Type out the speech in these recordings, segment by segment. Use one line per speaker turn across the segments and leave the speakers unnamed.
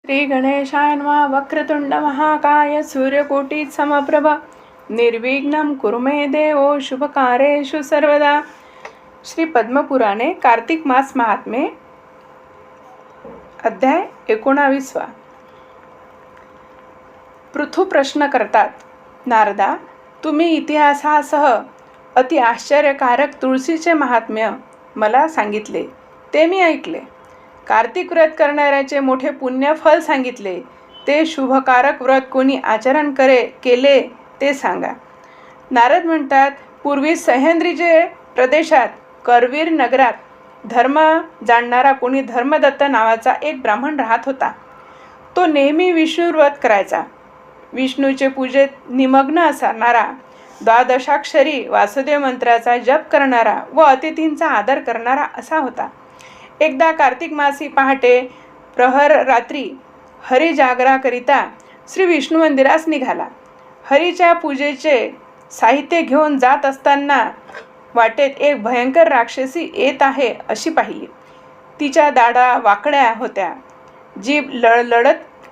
श्री गणेशाय नमः. वक्रतुंड महाकाय सूर्यकोटी समप्रभ निर्विघ्नं कुरु मे देवो शुभकार्येषु सर्वदा. श्री पद्मपुराणे कार्तिक मास महात्म्य अध्याय 19. पृथु प्रश्न करतात. नारदा, तुम्ही इतिहासासह अति आश्चर्यकारक तुळशीचे महात्म्य मला सांगितले, ते मी ऐकले. कार्तिक व्रत करणाऱ्याचे मोठे पुण्यफल सांगितले. ते शुभकारक व्रत कोणी आचरण केले ते सांगा. नारद म्हणतात, पूर्वी सह्याद्रीचे प्रदेशात करवीर नगरात धर्म जाणणारा कोणी धर्मदत्त नावाचा एक ब्राह्मण राहत होता. तो नेहमी विष्णू व्रत करायचा. विष्णूचे पूजेत निमग्न असणारा, द्वादशाक्षरी वासुदेव मंत्राचा जप करणारा व अतिथींचा आदर करणारा असा होता. एकदा कार्तिक मासी पहाटे प्रहर रात्री हरिजागराकरिता श्री विष्णू मंदिरास निघाला. हरीच्या पूजेचे साहित्य घेऊन जात असताना वाटेत एक भयंकर राक्षसी येत आहे अशी पाहिली. तिच्या दाढा वाकड्या होत्या, जीभ लळलळत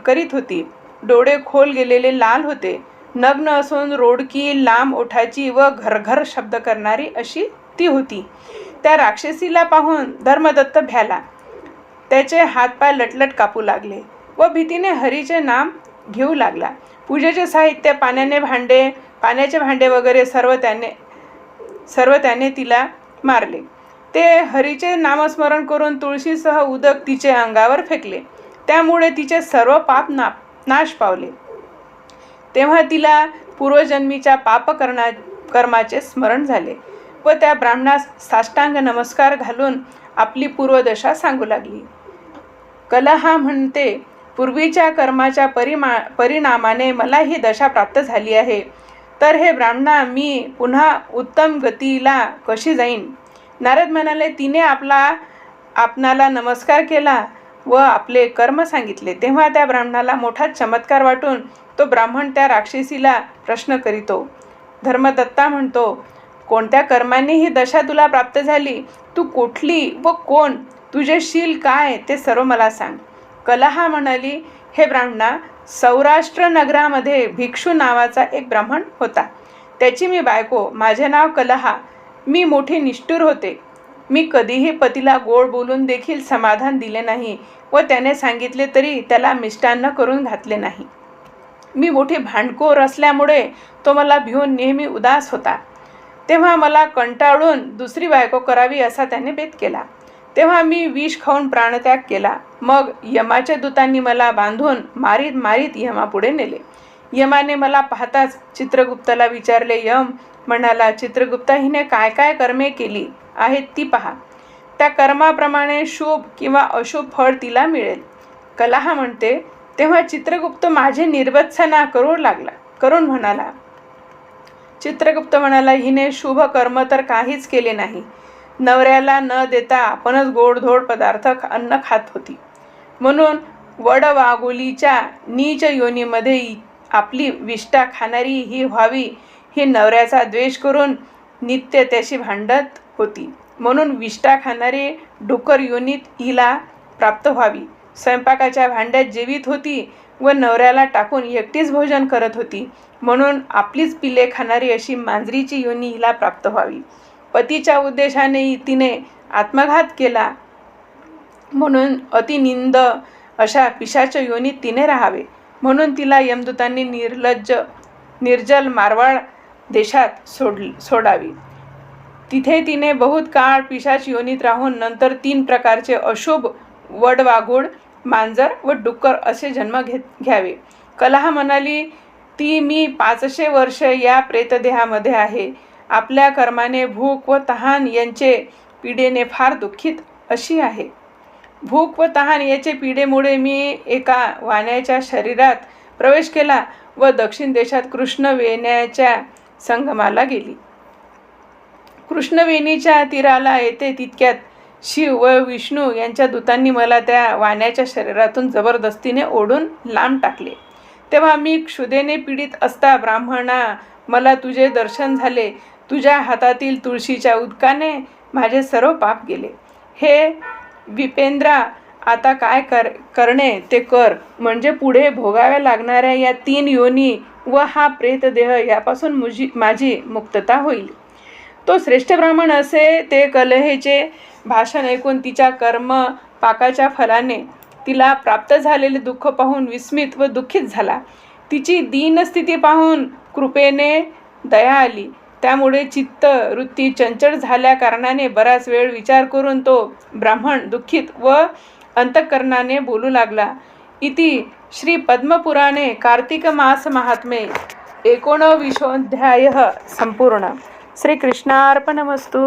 करीत होती, डोळे खोल गेलेले लाल होते, नग्न असून रोडकी लांब ओठाची व घरघर शब्द करणारी अशी ती होती. त्या राक्षसीला पाहून धर्मदत्त भ्याला. त्याचे हातपाय लटलट कापू लागले व भीतीने हरीचे नाम घेऊ लागला. पूजेचे साहित्य, पाण्याचे भांडे वगैरे सर्व त्याने तिला मारले. ते हरीचे नामस्मरण करून तुळशीसह उदक तिचे अंगावर फेकले. त्यामुळे तिचे सर्व पाप नाश पावले. तेव्हा तिला पूर्वजन्मीच्या कर्माचे स्मरण झाले व त्या ब्राह्मणास साष्टांग नमस्कार घालून आपली पूर्वदशा सांगू लागली. कलहा म्हणते, पूर्वीच्या कर्माच्या परिणामाने मला ही दशा प्राप्त झाली आहे. तर हे ब्राह्मणा, मी पुन्हा उत्तम गतीला कशी जाईन? नारद म्हणाले, तिने आपणाला नमस्कार केला व आपले कर्म सांगितले. तेव्हा त्या ब्राह्मणाला मोठा चमत्कार वाटून तो ब्राह्मण त्या राक्षसीला प्रश्न करीतो. धर्मदत्ता म्हणतो, कोणत्या कर्माने ही दशा तुला प्राप्त झाली? तू कुठली व कोण? तुझे शील काय ते सर्व मला सांग. कलहा म्हणाली, हे ब्राह्मणा, सौराष्ट्र नगरामध्ये भिक्षू नावाचा एक ब्राह्मण होता. त्याची मी बायको. माझे नाव कलहा. मी मोठी निष्ठुर होते. मी कधीही पतीला गोड बोलून देखील समाधान दिले नाही व त्याने सांगितले तरी त्याला मिष्टान्न करून घातले नाही. मी मोठी भांडखोर असल्यामुळे तो मला भिवून नेहमी उदास होता. तेव्हा मला कंटाळून दुसरी बायको करावी असा त्याने बेत केला. तेव्हा मी विष खाऊन प्राणत्याग केला. मग यमाच्या दूतांनी मला बांधून मारीत यमापुढे नेले. यमाने मला पाहताच चित्रगुप्ताला विचारले. यम म्हणाला, चित्रगुप्ता, हिने काय काय कर्मे केली आहेत ती पहा. त्या कर्माप्रमाणे शुभ किंवा अशुभ फळ तिला मिळेल. कलहा म्हणते, तेव्हा चित्रगुप्त माझे निर्वत्सना करून म्हणाला. चित्रगुप्त म्हणाला, हिने शुभ कर्म तर काहीच केले नाही. नवऱ्याला न देता आपणच गोडधोड पदार्थ अन्न खात होती. म्हणून वडवागुलीच्या नीच योनीमध्ये आपली विष्ठा खाणारी ही व्हावी, ही नवऱ्याचा द्वेष करून नित्य त्याशी भांडत होती. म्हणून विष्ठा खाणारी डुकर योनीत हिला प्राप्त व्हावी. स्वयंपाकाच्या भांड्यात जेवीत होती व नवऱ्याला टाकून एकटीच भोजन करत होती. म्हणून आपलीच पिले खाणारी अशी मांजरीची योनी हिला प्राप्त व्हावी. पतीच्या उद्देशाने तिने आत्मघात केला, म्हणून अतिनिंद अशा पिशाच्या योनीत तिने राहावे. म्हणून तिला यमदूतांनी निर्जल मारवाड देशात सोडावी. तिथे तिने बहुत काळ पिशाच योनीत राहून नंतर 3 प्रकारचे अशुभ वडवाघूळ, मांजर व डुक्कर असे जन्म घ्यावे. कलहा म्हणाली, ती मी 500 वर्ष या प्रेतदेहामध्ये आहे. आपल्या कर्माने भूक व तहान यांचे पीडेने फार दुःखित अशी आहे. भूक व तहान याचे पीडेमुळे मी एका वाण्याच्या शरीरात प्रवेश केला व दक्षिण देशात कृष्णवेणीच्या संगमाला गेली. कृष्णवेणीच्या तीराला येते तितक्यात शिव व विष्णू यांच्या दूतांनी मला त्या वाण्याच्या शरीरातून जबरदस्तीने ओढून लांब टाकले. तेव्हा मी क्षुधेने पीडित असता, ब्राह्मणा, मला तुझे दर्शन झाले. तुझ्या हातातील तुळशीच्या उदकाने माझे सर्व पाप गेले. हे विपेंद्रा, आता काय करणे ते कर, म्हणजे पुढे भोगाव्या लागणाऱ्या या 3 योनी व हा प्रेतदेह यापासून माझी मुक्तता होईल. तो श्रेष्ठ ब्राह्मण असे ते कलहेचे भाषण ऐकून तिच्या कर्म पाकाच्या फलाने तिला प्राप्त झालेले दुःख पाहून विस्मित व दुःखित झाला. तिची दीनस्थिती पाहून कृपेने दया आली. त्यामुळे चित्त वृत्ती चंचल झाल्या कारणाने बराच वेळ विचार करून तो ब्राह्मण दुःखित व अंतःकरणाने बोलू लागला. इति श्री पद्मपुराणे कार्तिक मास महात्म्ये 19 संपूर्ण. श्रीकृष्णार्पणमस्तु.